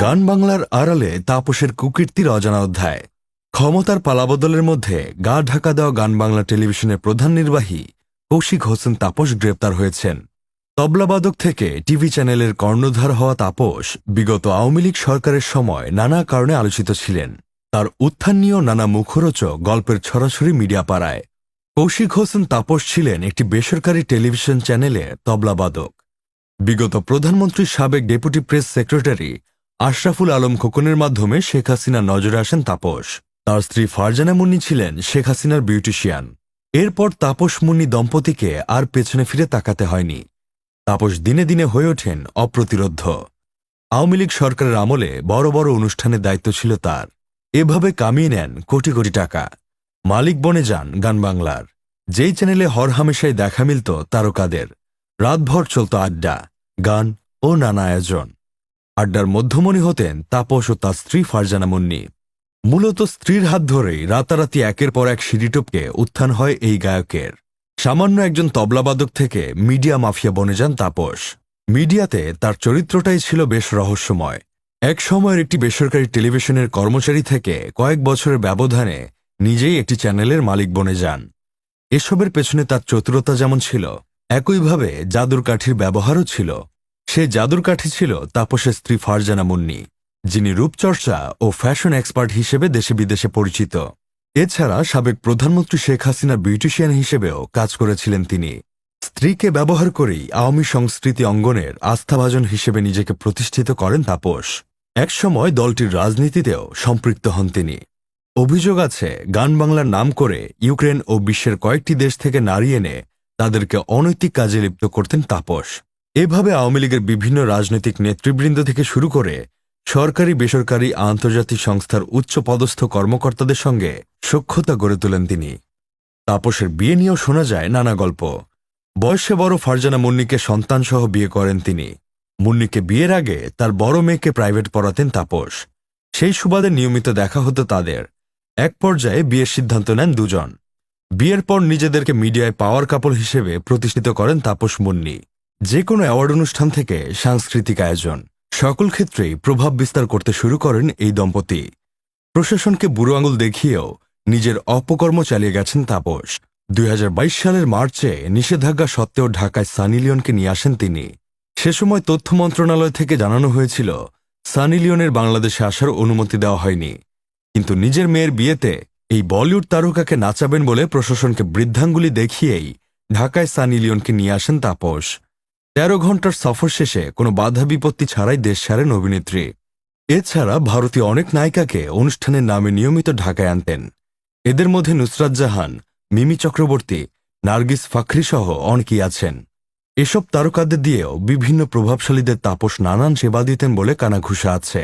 গান বাংলার আড়ালে তাপসের কুকীর্তির অজানা অধ্যায়। ক্ষমতার পালাবদলের মধ্যে গা ঢাকা দেওয়া গান বাংলা টেলিভিশনের প্রধান নির্বাহী কৌশিক হোসেন তাপস গ্রেপ্তার হয়েছেন। তবলাবাদক থেকে টিভি চ্যানেলের কর্ণধার হওয়া তাপস বিগত আওয়ামী লীগ সরকারের সময় নানা কারণে আলোচিত ছিলেন। তার উত্থান নিয়েও নানা মুখরোচক গল্পের ছড়াছড়ি মিডিয়া পাড়ায়। কৌশিক হোসেন তাপস ছিলেন একটি বেসরকারি টেলিভিশন চ্যানেলে তবলাবাদক। বিগত প্রধানমন্ত্রীর সাবেক deputy press secretary Ashraful Alam খোকনের মাধ্যমে শেখ হাসিনার নজরে আসেন তাপস। তার স্ত্রী ফারজানা মুন্নি ছিলেন শেখ হাসিনার বিউটিশিয়ান। এরপর তাপস মুন্নি দম্পতিকে আর পেছনে ফিরে তাকাতে হয়নি। তাপস দিনে দিনে হয়ে ওঠেন অপ্রতিরোধ্য। আওয়ামী লীগ সরকারের আমলে বড় বড় অনুষ্ঠানের দায়িত্ব ছিল তার। এভাবে কামিয়ে নেন কোটি কোটি টাকা। মালিক বনে যান গান বাংলার। যেই চ্যানেলে হরহামেশাই দেখা মিলত তারকাদের। রাতভর চলত আড্ডা, গান ও নানা আয়োজন। আড্ডার মধ্যমণি হতেন তাপস ও তার স্ত্রী ফারজানা মুন্নি। মূলত স্ত্রীর হাত ধরেই রাতারাতি একের পর এক সিঁড়ি টপকে উত্থান হয় এই গায়কের। সামান্য একজন তবলাবাদক থেকে মিডিয়া মাফিয়া বনে যান তাপস। মিডিয়াতে তার চরিত্রটাই ছিল বেশ রহস্যময়। এক সময়ের একটি বেসরকারি টেলিভিশনের কর্মচারী থেকে কয়েক বছরের ব্যবধানে নিজেই একটি চ্যানেলের মালিক বনে যান। এসবের পেছনে তার চতুরতা যেমন ছিল, একইভাবে জাদুর কাঠির ব্যবহারও ছিল। সে জাদুর কাঠি ছিল তাপসের স্ত্রী ফারজানা মুন্নি, যিনি রূপচর্চা ও ফ্যাশন এক্সপার্ট হিসেবে দেশে বিদেশে পরিচিত। এছাড়া সাবেক প্রধানমন্ত্রী শেখ হাসিনার বিউটিশিয়ান হিসেবেও কাজ করেছিলেন তিনি। স্ত্রীকে ব্যবহার করেই আওয়ামী সংস্কৃতি অঙ্গনের আস্থাভাজন হিসেবে নিজেকে প্রতিষ্ঠিত করেন তাপস। একসময় দলটির রাজনীতিতেও সম্পৃক্ত হন তিনি। অভিযোগ আছে, গান বাংলার নাম করে ইউক্রেন ও বিশ্বের কয়েকটি দেশ থেকে নারী এনে তাদেরকে অনৈতিক কাজে লিপ্ত করতেন তাপস। এভাবে আওয়ামী লীগের বিভিন্ন রাজনৈতিক নেতৃবৃন্দ থেকে শুরু করে সরকারি বেসরকারি আন্তর্জাতিক সংস্থার উচ্চ পদস্থ কর্মকর্তাদের সঙ্গে সখ্যতা গড়ে তোলেন তিনি। তাপসের বিয়ে নিয়েও শোনা যায় নানা গল্প। বয়সে বড় ফারজানা মুন্নিকে সন্তানসহ বিয়ে করেন তিনি। মুন্নিকে বিয়ের আগে তার বড় মেয়েকে প্রাইভেট পড়াতেন তাপস। সেই সুবাদে নিয়মিত দেখা হতো তাদের। এক পর্যায়ে বিয়ের সিদ্ধান্ত নেন দুজন। বিয়ের পর নিজেদেরকে মিডিয়ায় পাওয়ার কাপল হিসেবে প্রতিষ্ঠিত করেন তাপস মুন্নি। যে কোনো অ্যাওয়ার্ড অনুষ্ঠান থেকে সাংস্কৃতিক আয়োজন, সকল ক্ষেত্রেই প্রভাব বিস্তার করতে শুরু করেন এই দম্পতি। প্রশাসনকে বুড়ো আঙুল দেখিয়েও নিজের অপকর্ম চালিয়ে গেছেন তাপস। 2022 সালের মার্চে নিষেধাজ্ঞা সত্ত্বেও ঢাকায় সানি লিওনকে নিয়ে আসেন তিনি। সে সময় তথ্য মন্ত্রণালয় থেকে জানানো হয়েছিল সানি লিওনের বাংলাদেশে আসার অনুমতি দেওয়া হয়নি। কিন্তু নিজের মেয়ের বিয়েতে এই বলিউড তারকাকে নাচাবেন বলে প্রশাসনকে বৃদ্ধাঙ্গুলি দেখিয়েই ঢাকায় সানি লিওনকে নিয়ে আসেন তাপস। 13 ঘণ্টার সফর শেষে কোনো বাধা বিপত্তি ছাড়াই দেশ ছাড়েন অভিনেত্রী। এছাড়া ভারতীয় অনেক নায়িকাকে অনুষ্ঠানের নামে নিয়মিত ঢাকায় আনতেন। এদের মধ্যে নুসরাত জাহান, মিমি চক্রবর্তী, নার্গিস ফাখরি সহ অনেকেই আছেন। এসব তারকাদের দিয়েও বিভিন্ন প্রভাবশালীদের তাপস নানান সেবা দিতেন বলে কানাঘুষা আছে।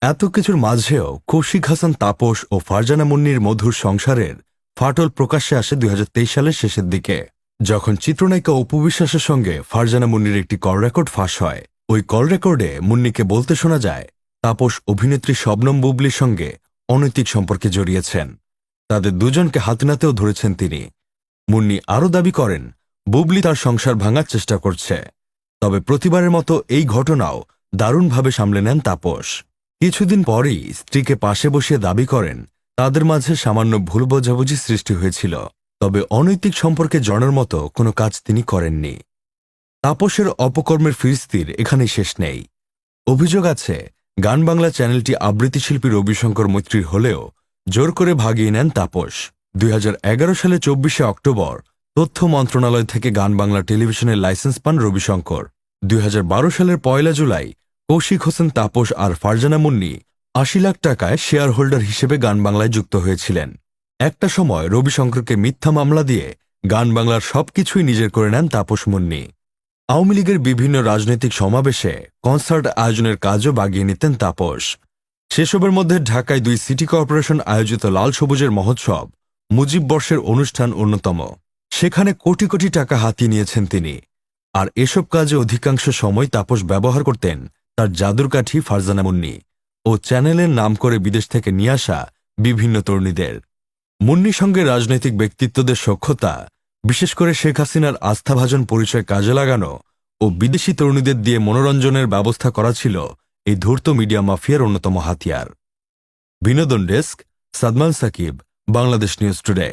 এত কিছুর মাঝেও কৌশিক হাসান তাপস ও ফারজানা মুন্নির মধুর সংসারের ফাটল প্রকাশ্যে আসে 2023 সালের শেষের দিকে, যখন চিত্রনায়িকা অপু বিশ্বাসের সঙ্গে ফারজানা মুন্নির একটি কল রেকর্ড ফাঁস হয়। ওই কল রেকর্ডে মুন্নিকে বলতে শোনা যায় তাপস অভিনেত্রী শবনম বুবলির সঙ্গে অনৈতিক সম্পর্কে জড়িয়েছেন। তাদের দুজনকে হাতেনাতেও ধরেছেন তিনি। মুন্নি আরও দাবি করেন বুবলি তার সংসার ভাঙার চেষ্টা করছে। তবে প্রতিবারের মতো এই ঘটনাও দারুণভাবে সামলে নেন তাপস। কিছুদিন পরেই স্ত্রীকে পাশে বসিয়ে দাবি করেন তাদের মাঝে সামান্য ভুল বোঝাবুঝি সৃষ্টি হয়েছিল, তবে অনৈতিক সম্পর্কে জড়ানোর মতো কোনো কাজ তিনি করেননি। তাপসের অপকর্মের ফিরিস্তির এখানেই শেষ নেই। অভিযোগ আছে, গান বাংলা চ্যানেলটি আবৃত্তি শিল্পী রবিশঙ্কর মৈত্রীর হলেও জোর করে ভাগিয়ে নেন তাপস। 2011 সালে 24শে অক্টোবর তথ্য মন্ত্রণালয় থেকে গান বাংলা টেলিভিশনের লাইসেন্স পান রবিশঙ্কর। 2012 সালের 1 জুলাই কৌশিক হোসেন তাপস আর ফারজানা মুন্নি 80 লাখ টাকায় শেয়ার হোল্ডার হিসেবে গান বাংলায় যুক্ত হয়েছিলেন। একটা সময় রবিশঙ্করকে মিথ্যা মামলা দিয়ে গান বাংলার সবকিছুই নিজের করে নেন তাপস মুন্নি। আওয়ামী লীগের বিভিন্ন রাজনৈতিক সমাবেশে কনসার্ট আয়োজনের কাজও বাগিয়ে নিতেন তাপস। সেসবের মধ্যে ঢাকায় 2 সিটি কর্পোরেশন আয়োজিত লাল সবুজের মহোৎসব মুজিব বর্ষের অনুষ্ঠান অন্যতম। সেখানে কোটি কোটি টাকা হাতিয়ে নিয়েছেন তিনি। আর এসব কাজে অধিকাংশ সময় তাপস ব্যবহার করতেন তার জাদুর কাঠি ফারজানা মুন্নি ও চ্যানেলের নাম করে বিদেশ থেকে নিয়ে আসা বিভিন্ন তরুণীদের। মুন্নির সঙ্গে রাজনৈতিক ব্যক্তিত্বদের সখ্যতা, বিশেষ করে শেখ হাসিনার আস্থাভাজন পরিচয় কাজে লাগানো ও বিদেশি তরুণীদের দিয়ে মনোরঞ্জনের ব্যবস্থা করা ছিল এই ধূর্ত মিডিয়া মাফিয়ার অন্যতম হাতিয়ার। বিনোদন desk, Sadman Sakib, Bangladesh news today.